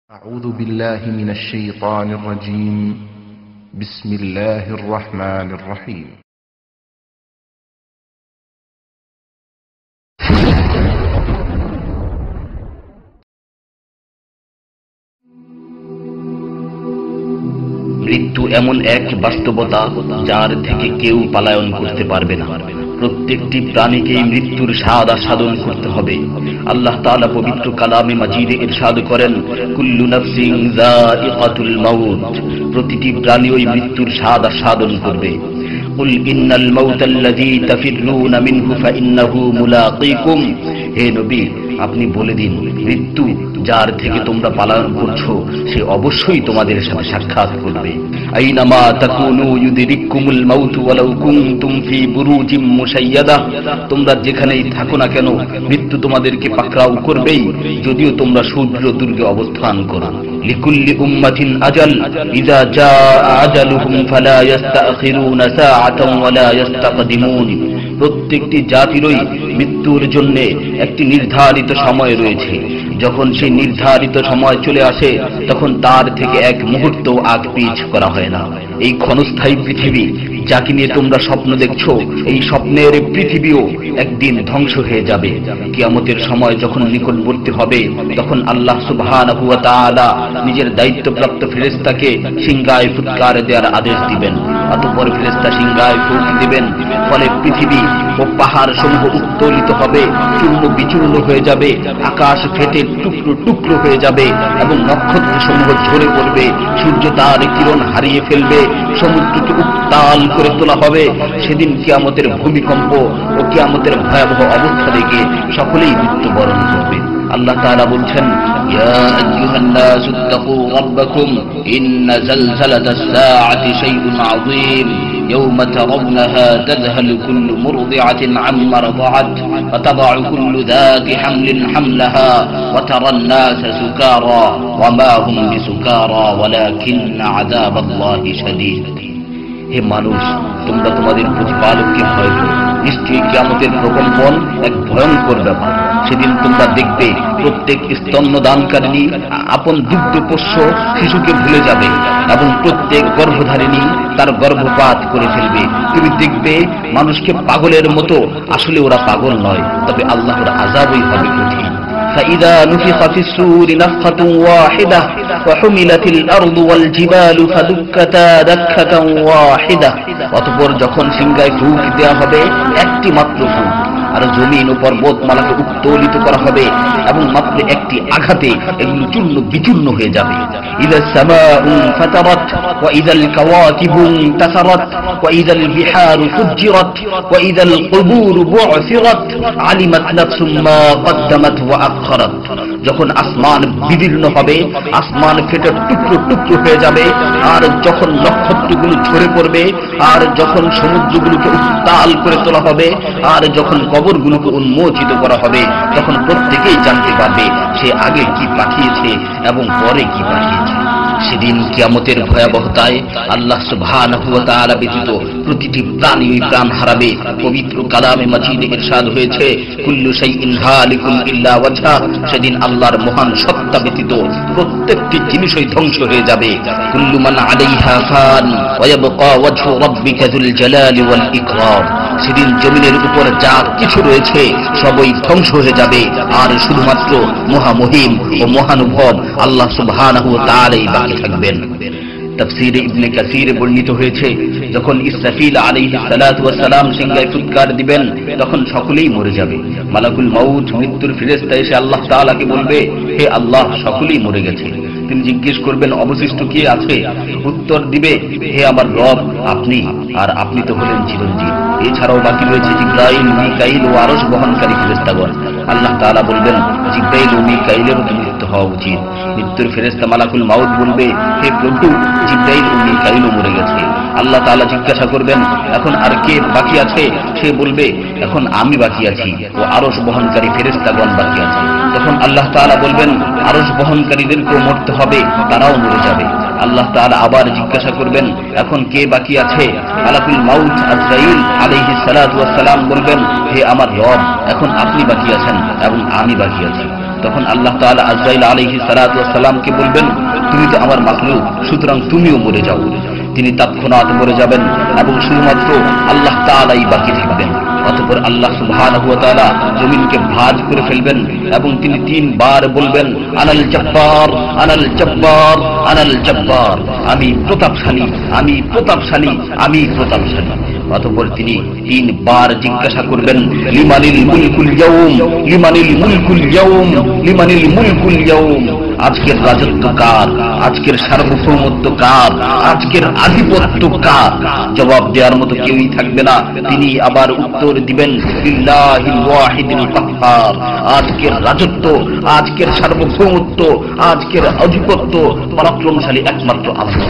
أعوذ بالله من الشيطان الرجيم. بسم الله الرحمن الرحيم. মৃত্যু এমন এক বাস্তবতা যার থেকে কেউ পলায়ন করতে পারবে না। প্রত্যেকটি প্রাণীকেই মৃত্যুর স্বাদ আস্বাদন করতে হবে। আল্লাহ তাআলা পবিত্র কালামে মাজিদে ইরশাদ করেন, কুল্লু নাফসিন যায়িকাতুল মাউত, প্রতিটি প্রাণী ওই মৃত্যুর স্বাদ আস্বাদন করবে। কুল ইন্নাল মাউতাল্লাযী তাফিররুনা মিনহু ফাইন্নাহু মুলাকীকুম, হে নবী আপনি বলে দিন, মৃত্যু যার থেকে তোমরা পলায়ন করছো সে অবশ্যই তোমাদের সাথে সাক্ষাৎ করবে। আইনামা তাকুনু ইউদরিকুমুল মাউতু ওয়ালাউ কুনতুম ফি বুরুজিম মুশাইয়াদা, তোমরা যেখানেই থাকো না কেন মৃত্যু তোমাদেরকে পাকড়াও করবেই, যদিও তোমরা সুদৃঢ় দুর্গে অবস্থান করো। লিকুল্লি উম্মাতিন আজাল, ইযা জাআ আজালুহুম ফালা ইস্তাখিরুনা সাআতান ওয়ালা ইস্তাকদিমুন, প্রত্যেকটি জাতিরই মৃত্যুর জন্য একটি নির্ধারিত সময় রয়েছে। যখন সেই নির্ধারিত সময় চলে আসে তখন তার থেকে এক মুহূর্ত আগ পিছ করা হয় না। এই ক্ষণস্থায়ী পৃথিবী যাকে নিয়ে তোমরা স্বপ্ন দেখছো, এই স্বপ্নের পৃথিবীও একদিন ধ্বংস হয়ে যাবে। কিয়ামতের সময় যখন নিকটবর্তী হবে তখন আল্লাহ সুবহানাহু ওয়া তাআলা নিজের দায়িত্বপ্রাপ্ত ফেরেশতাকে সিংহায় ফুৎকার দেওয়ার আদেশ দিবেন। অতঃপর ফেরেশতা সিংহায় ফুঁক দিবেন, ফলে পৃথিবী ও পাহাড় সমূহ উত্তোলিত হবে, চূর্ণ বিচূর্ণ হয়ে যাবে, আকাশ ফেটে টুকরো টুকরো হয়ে যাবে এবং নক্ষত্র সমূহ ঝরে পড়বে, সূর্য তার কিরণ হারিয়ে ফেলবে, সমুদ্রকে উত্তাল করে তোলা হবে। সেদিন কিয়ামতের ভূমিকম্প ও কিয়ামতের ভয়াবহ অবস্থা দেখে সকলেই মৃত্যুবরণ করবে। আল্লাহ তাআলা বলছেন, ইয়া আইয়ুহান নাসু ইত্তাকু রাব্বাকুম ইন্না যালযালাতাস সাআতি শাইউন আযীম يوم ترونها تذهل كل مرضعة عما رضعت وتضع كل ذات حمل حملها وترى الناس سكارى وما هم بسكارى ولكن عذاب الله شديد। হে মানুষ, তোমরা তোমাদের প্রতিপালককে ভয় করো, নিশ্চয়ই কিয়ামতের প্রকম্পন এক ভয়ঙ্কর ব্যাপার। সেদিন তোমরা দেখবে প্রত্যেক স্তন্যদানকারিণী আপন দুগ্ধপোষ্য শিশুকে ভুলে যাবে এবং প্রত্যেক গর্ভধারিণী তার গর্ভপাত করে ফেলবে। তুমি দেখবে মানুষকে পাগলের মতো, আসলে ওরা পাগল নয়, তবে আল্লাহর আযাবই হবে কঠিন। فإذا نفخ في الصور نفخة واحدة وحملت الأرض والجبال فدكتا دكة واحدة, অতঃপর যখন সিংহায় ফুঁক দেওয়া হবে একটি মাত্র ফুঁক, আর জমিন ও পর্বতমালাকে উত্তোলিত করা হবে এবং মাত্র একটি আঘাতে এগুলো চূর্ণ বিচূর্ণ হয়ে যাবে। ইযা সামাউ ফাতারাত ওয়া ইযাল কাওয়াকিবু ইনতাসারাত ওয়া ইযাল বিহারু ফুজ্জিরাত ওয়া ইযাল কুবুরু বু'সিরাত আলিমাত নাফসুম মা কদ্দামাত ওয়া আখখারাত, যখন আসমান বিদীর্ণ হবে, আসমান ফেটে টুকরো টুকরো হয়ে যাবে, আর যখন নক্ষত্রগুলো ঝরে পড়বে, আর যখন সমুদ্রগুলোকে উত্তাল করে তোলা হবে, আর যখন কবরগুলোকে উন্মোচিত করা হবে, তখন প্রত্যেকেই জানতে পারবে সে আগে কি পাঠিয়েছে এবং পরে কি পাঠিয়েছে। সেদিন কিয়ামতের ভয়াবহতায় আল্লাহ সুবহানাহু ওয়া তাআলা ব্যতীত প্রতিটি প্রাণী প্রাণ হারাবে। পবিত্র কালামে মাজিদে ইরশাদ হয়েছে, কুল্লু শাইইন হালিকুন ইল্লা ওয়াজহা, সেদিন আল্লাহর মহান সত্তা ব্যতীত প্রত্যেকটি জিনিসই ধ্বংস হয়ে যাবে। কুল্লু মান আলাইহা ফান ওয়া ইয়াবকা ওয়াজহু রাব্বিকা যুল জালালি ওয়াল ইকরাম, সেদিন জমিনের উপর যা কিছু রয়েছে সবই ধ্বংস হয়ে যাবে, আর শুধুমাত্র মহামহিম ও মহানুভব আল্লাহ সুবহানাহু ওয়া তাআলাই বাকি থাকবেন। তাফসীরে ইবনে কাসীরে বর্ণিত হয়েছে, যখন ইসরাফিল আলাইহিস সালাতু ওয়াস সালাম সিংহায় ফুৎকার দিবেন তখন সকলেই মরে যাবে। মালাকুল মাউত মৃত্যুর ফেরেশতা এসে আল্লাহ তাআলাকে বলবে, হে আল্লাহ, সকলেই মরে গেছে। তিনি জিজ্ঞেস করবেন, অবশিষ্ট কে আছে? উত্তর দিবে, হে আমার রব, আপনি, আর আপনি তো হলেন চিরঞ্জীব। এছাড়াও বাকি রয়েছে জিবরাইল, মিকাইল ও আরশ বহনকারী ফেরেশতাগণ। আল্লাহ তাআলা বলবেন, জিবরাইল ও মিকাইলেরও মৃত্যু হওয়া উচিত। মৃত্যুর ফেরেশতা মালাকুল মাউত বলবে, হে প্রভু, জিবরাইল ও মিকাইলও মরে গেছে। আল্লাহ তাআলা জিজ্ঞাসা করবেন, এখন আর কে বাকি আছে? সে বলবে, এখন আমি বাকি আছি ও আরশ বহনকারী ফেরেশতাগণ বাকি আছে। তখন আল্লাহ তাআলা বলবেন, আরশ বহনকারীদেরকেও মরতে হবে, তারাও মরে যাবে। আল্লাহ তাআলা আবার জিজ্ঞাসা করবেন, এখন কে বাকি আছে? মালাকুল মাউত আজরাইল আলাইহিস সালাতু ওয়াস সালাম বলবেন, হে আমার রব, এখন আপনি বাকি আছেন এবং আমি বাকি আছি। তখন আল্লাহ তাআলা আজরাইল আলাইহিস সালাতু ওয়াস সালামকে বলবেন, তুমি তো আমার মাখলুক, সুতরাং তুমিও মরে যাও। তিনি তৎক্ষণাৎ মরে যাবেন এবং শুধুমাত্র আল্লাহ তাআলাই বাকি থাকবেন। অতঃপর আল্লাহ সুবহানাহু ওয়া তাআলা জমিনকে ভাঁজ করে ফেলবেন এবং তিনি 3 বার বলবেন, আনাল জব্বার, আনাল জব্বার, আনাল জব্বার, আমি প্রতাপশালী, আমি প্রতাপশালী, আমি প্রতাপশালী। অতঃপর তিনি 3 বার জিজ্ঞাসা করবেন, লিমানিল মুলকুল ইয়াউম, লিমানিল মুলকুল ইয়াউম, লিমানিল মুলকুল ইয়াউম, আজকের রাজত্ব কার, আজকের সার্বভৌমত্ব কার, আজকের আধিপত্য কার? জবাব দেওয়ার মতো কেউই থাকবে না। তিনি আবার উত্তর দিবেন, লিল্লাহিল ওয়াহিদিল কাহ্হার, আজকের রাজত্ব, আজকের সার্বভৌমত্ব, আজকের আধিপত্য পরাক্রমশালী একমাত্র আল্লাহ।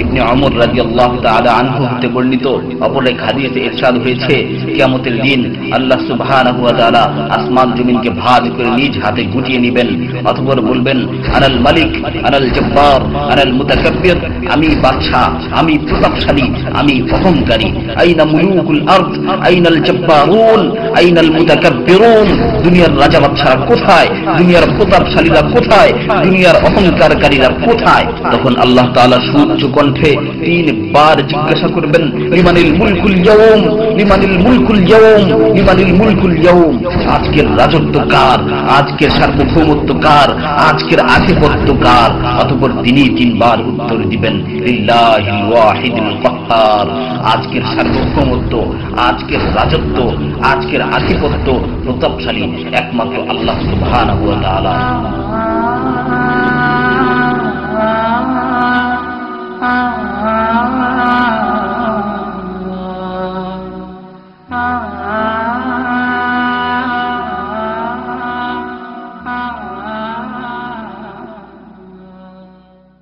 ইবনে ওমর রাদিয়াল্লাহু তাআলা আনহু হতে বর্ণিত অপর এক হাদিসে ইরশাদ হয়েছে, কিয়ামতের দিন আল্লাহ সুবহানাহু ওয়া তাআলা আসমান জমিনকে ভাঁজ করে নিজ হাতে গুটিয়ে নেবেন। অতঃপর বলবেন, আনাল মালিক, আনাল জব্বার, আনাল মুতাকাব্বির, আমি বাদশাহ, আমি প্রতাপশালী, আমি অহংকারী। আইনা মুলুকুল আরদ, আইনাল জব্বারুন, আইনাল মুতাকাব্বিরুন, দুনিয়ার রাজা বাদশারা কোথায়, দুনিয়ার প্রতাপশালীরা কোথায়, দুনিয়ার অহংকারকারীরা কোথায়? তখন আল্লাহ তাআলা সুউচ্চ কণ্ঠে 3 বার জিজ্ঞাসা করবেন, লিমানিল মুলকুল ইয়াউম, লিমানিল মুলকুল ইয়াউম, লিমানিল মুলকুল ইয়াউম, আজকের রাজত্ব কার, আজকের সার্বভৌমত্ব কার, আজকের আধিপত্য কার? অতঃপর তিনি 3 বার উত্তর দিবেন, লিল্লাহিল ওয়াহিদিল কাহ্হার, আজকের সার্বভৌমত্ব, আজকের রাজত্ব, আজকের আধিপত্য প্রতাপশালী একমাত্র আল্লাহ সুবহানাহু ওয়া তাআলা।